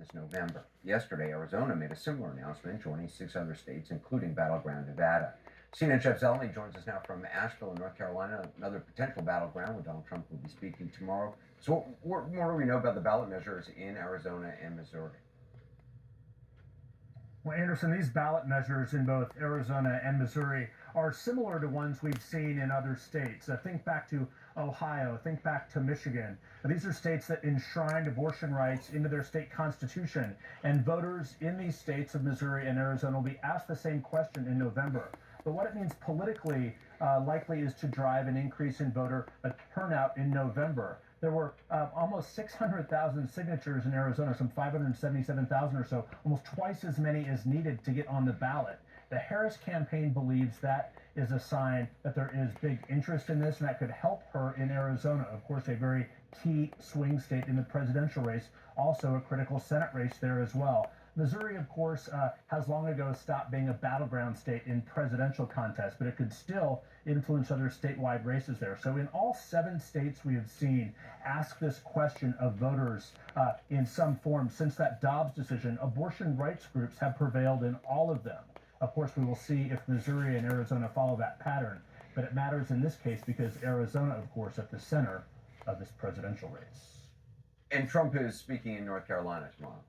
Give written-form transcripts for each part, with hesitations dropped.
this November. Yesterday, Arizona made a similar announcement, joining 6 other states, including battleground Nevada. CNN Chef Zeleny joins us now from Asheville, North Carolina, another potential battleground where Donald Trump will be speaking tomorrow. So what more do we know about the ballot measures in Arizona and Missouri? Well, Anderson, these ballot measures in both Arizona and Missouri are similar to ones we've seen in other states. Think back to Ohio, think back to Michigan. These are states that enshrined abortion rights into their state constitution, and voters in these states of Missouri and Arizona will be asked the same question in November. But what it means politically likely is to drive an increase in voter turnout in November. There were almost 600,000 signatures in Arizona, some 577,000 or so, almost twice as many as needed to get on the ballot. The Harris campaign believes that is a sign that there is big interest in this, and that could help her in Arizona. Of course, a very key swing state in the presidential race, also a critical Senate race there as well. Missouri, of course, has long ago stopped being a battleground state in presidential contests, but it could still influence other statewide races there. So in all 7 states we have seen ask this question of voters in some form since that Dobbs decision. Abortion rights groups have prevailed in all of them. Of course, we will see if Missouri and Arizona follow that pattern, but it matters in this case because Arizona, of course, at the center of this presidential race. And Trump is speaking in North Carolina tomorrow.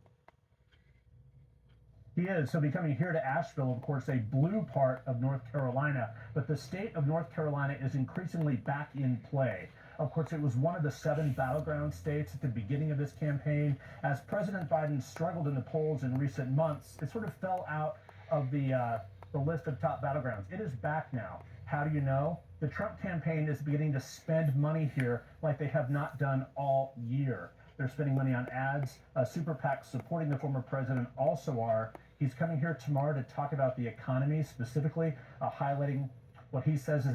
He is. He'll be coming here to Asheville, of course, a blue part of North Carolina, but the state of North Carolina is increasingly back in play. Of course, it was one of the 7 battleground states at the beginning of this campaign. As President Biden struggled in the polls in recent months, it sort of fell out of the list of top battlegrounds. It is back now. How do you know? The Trump campaign is beginning to spend money here like they have not done all year. They're spending money on ads. Super PACs supporting the former president also are. He's coming here tomorrow to talk about the economy, specifically highlighting what he says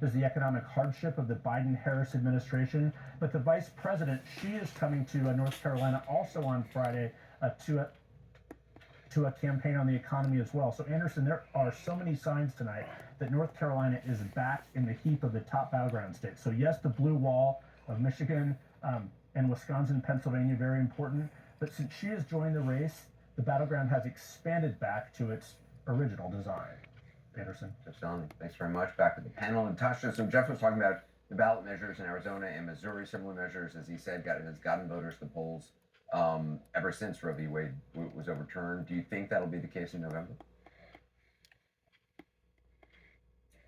is the economic hardship of the Biden-Harris administration. But the vice president, she is coming to North Carolina also on Friday to a campaign on the economy as well. So, Anderson, there are so many signs tonight that North Carolina is back in the heap of the top battleground states. So, yes, the blue wall of Michigan and Wisconsin, Pennsylvania, very important. But since she has joined the race, the battleground has expanded back to its original design. Anderson. Jeff Zeleny, thanks very much. Back with the panel. And Tasha, so Jeff was talking about the ballot measures in Arizona and Missouri, similar measures, as he said, has gotten voters to the polls ever since Roe v. Wade was overturned. Do you think that'll be the case in November?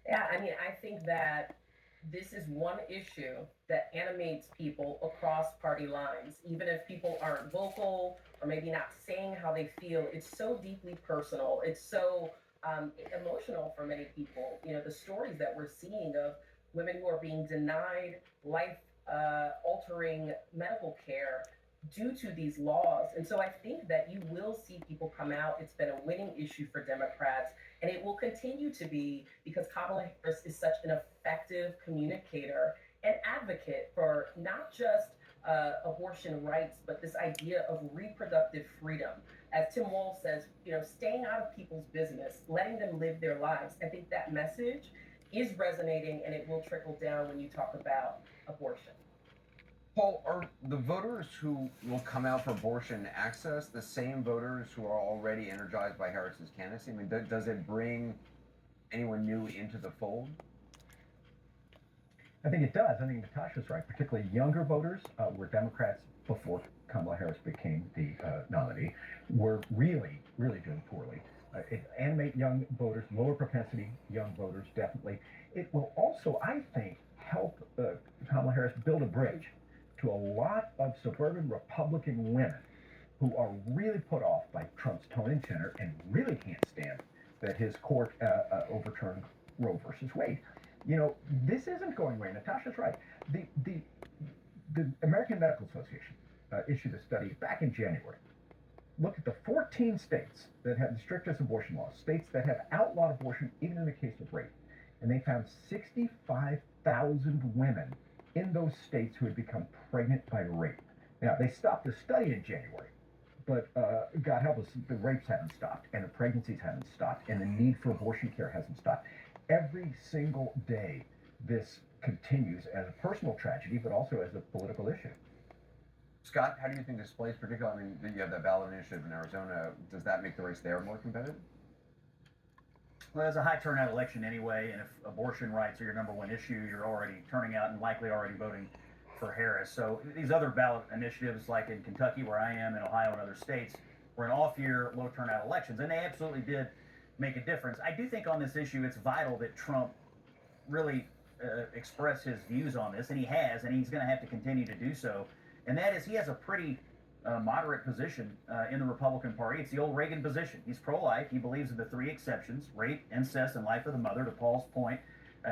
Yeah, I mean, I think that this is one issue that animates people across party lines. Even if people aren't vocal or maybe not saying how they feel, it's so deeply personal. It's so emotional for many people. You know, the stories that we're seeing of women who are being denied life altering medical care due to these laws. And so I think that you will see people come out. It's been a winning issue for Democrats, and it will continue to be because Kamala Harris is such an effective communicator and advocate for not just abortion rights, but this idea of reproductive freedom. As Tim Walz says, you know, staying out of people's business, letting them live their lives. I think that message is resonating, and it will trickle down when you talk about abortion. Paul, are the voters who will come out for abortion access the same voters who are already energized by Harris's candidacy? I mean, does it bring anyone new into the fold? I think it does. I think Natasha's right, particularly younger voters, where Democrats, before Kamala Harris became the nominee, were really, really doing poorly. It animate young voters, lower propensity young voters, definitely. It will also, I think, help Kamala Harris build a bridge to a lot of suburban Republican women who are really put off by Trump's tone and tenor and really can't stand that his court overturned Roe versus Wade. You know, this isn't going away. Natasha's right. The American Medical Association issued a study back in January. Look at the 14 states that have the strictest abortion laws, states that have outlawed abortion even in the case of rape. And they found 65,000 women in those states who had become pregnant by rape. Now, they stopped the study in January, but God help us, the rapes haven't stopped, and the pregnancies haven't stopped, and the need for abortion care hasn't stopped. Every single day, this continues as a personal tragedy, but also as a political issue. Scott, how do you think this plays, particularly? I mean, you have that ballot initiative in Arizona. Does that make the race there more competitive? Well, it's a high turnout election anyway, and if abortion rights are your number one issue, you're already turning out and likely already voting for Harris. So these other ballot initiatives, like in Kentucky, where I am, in Ohio and other states, were an off-year, low turnout elections, and they absolutely did make a difference. I do think on this issue, it's vital that Trump really express his views on this, and he has, and he's going to have to continue to do so. And that is, he has a pretty moderate position in the Republican Party. It's the old Reagan position. He's pro-life. He believes in the three exceptions: rape, incest, and life of the mother. To Paul's point,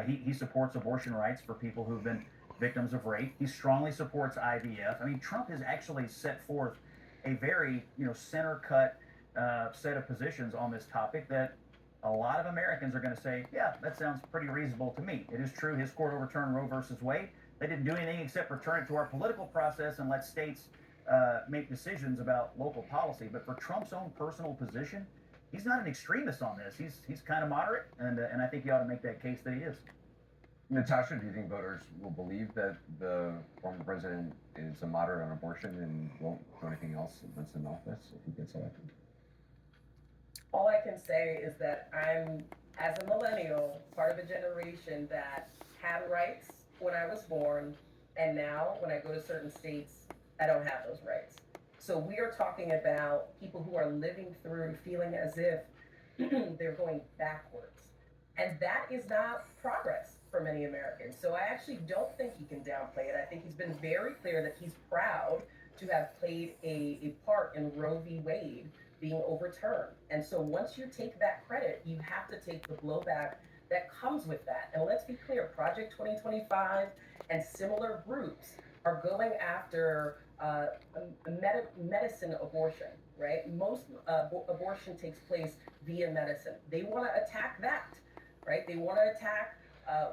he supports abortion rights for people who've been victims of rape. He strongly supports IVF. I mean, Trump has actually set forth a very center-cut set of positions on this topic that a lot of Americans are going to say, yeah, that sounds pretty reasonable to me. It is true his court overturned Roe versus Wade. They didn't do anything except return it to our political process and let states make decisions about local policy. But for Trump's own personal position, he's not an extremist on this. He's kind of moderate, and I think he ought to make that case that he is. Natasha, do you think voters will believe that the former president is a moderate on abortion and won't do anything else once in office if he gets elected? All I can say is that I'm, as a millennial, part of a generation that had rights when I was born, and now when I go to certain states, I don't have those rights. So we are talking about people who are living through feeling as if they're going backwards. And that is not progress for many Americans. So I actually don't think he can downplay it. I think he's been very clear that he's proud to have played a part in Roe v. Wade being overturned. And so once you take that credit, you have to take the blowback that comes with that. And let's be clear, Project 2025 and similar groups are going after medicine abortion, right? Most abortion takes place via medicine. They want to attack that, right? They want to attack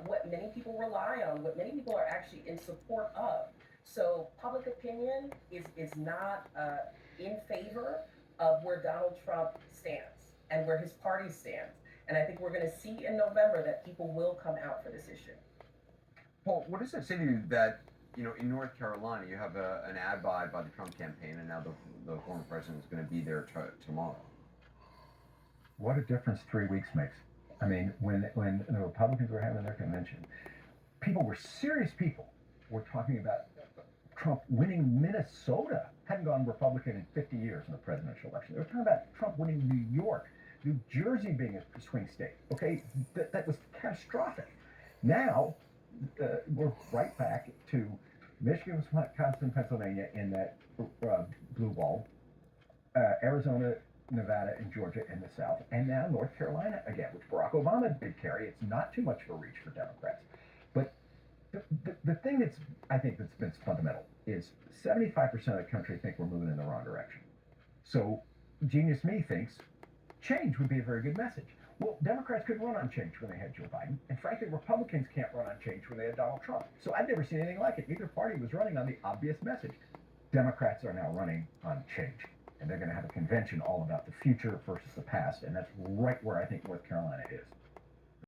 what many people rely on, what many people are actually in support of. So public opinion is not in favor of where Donald Trump stands and where his party stands. And I think we're going to see in November that people will come out for this issue. Paul, what does it say to you that, in North Carolina, you have an ad buy by the Trump campaign, and now the former president is going to be there tomorrow? What a difference 3 weeks makes. I mean, when the Republicans were having their convention, serious people were talking about Trump winning Minnesota. Hadn't gone Republican in 50 years in the presidential election. They were talking about Trump winning New York, New Jersey being a swing state. Okay, that was catastrophic. Now, we're right back to Michigan, Wisconsin, Pennsylvania in that blue wall, Arizona, Nevada, and Georgia in the South, and now North Carolina again, which Barack Obama did carry. It's not too much of a reach for Democrats. But the thing that's been fundamental is 75% of the country think we're moving in the wrong direction. So Genius Me thinks change would be a very good message. Well, Democrats couldn't run on change when they had Joe Biden, and frankly, Republicans can't run on change when they had Donald Trump. So I've never seen anything like it. Neither party was running on the obvious message. Democrats are now running on change, and they're going to have a convention all about the future versus the past, and that's right where I think North Carolina is.